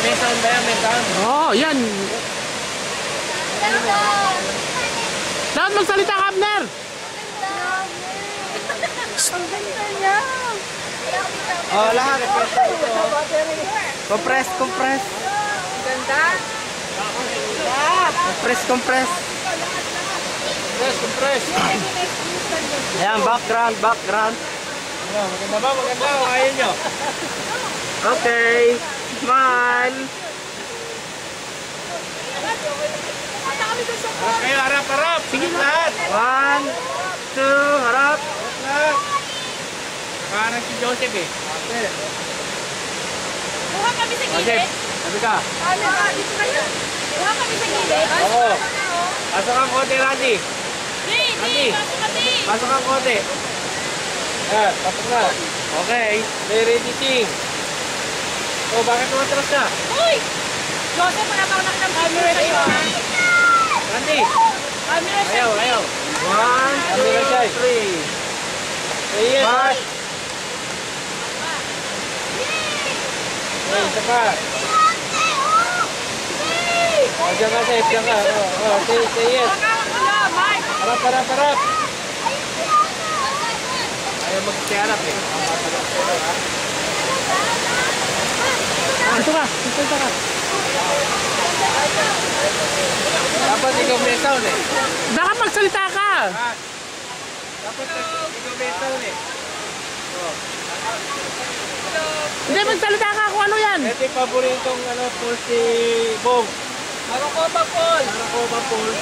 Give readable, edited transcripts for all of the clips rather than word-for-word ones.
May sound ba yan? May sound? Oo, yan. Dapat magsalita ka, Abner. Ang ganda niya. Oh, lahat. Compress, compress. Ganda. Compress, compress. Compress, compress. Ayan, background, background. Maganda ba? Maganda. Ayaw nyo. Okay. Smile. Harap kayo, harap, harap. Sige lahat. 1, 2, harap. Harap. Nakaharap si Joseph eh. Okay. Kuha kami sa Joseph, gilid. sabi ka. Dito kayo. Kuha kami sa gilid. Oo. Pasok ang konti, Randy. Di, pasok kami. Pasok ang konti. Ayan, pasok na. Okay. May editing. Oh, bakit tumatras na? Uy! Joseph, wala pa ako nakita ng camera sa'yo, ha? Randy. Camera sa'yo. Ayaw, ayaw. 1, 2, 3. Say yes. March. Isa pa. Oh, diyan ka, safe. Diyan ka. Oh, say yes. Harap, harap, harap. Ayaw mag-harap eh. Ito ka, ito ka. Dapat ikaw may sound eh. Dapat magsalita ka. Dapat ikaw may sound eh. Hindi, magsalita ka kung ano yan. Ito yung paboritong pool si Bong. Marocopa Paul. Marocopa Pool.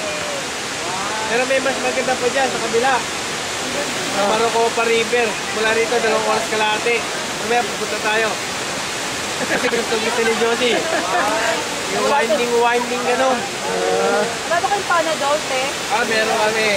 Pero may mas maganda pa dyan sa kabila. Marocopa River. Mula rito, 2 oras kalahati. Mamaya pupunta tayo. Kasi gusto ni Josie. Yung winding gano'n. Wala ba kayong panadol, te? Meron kami.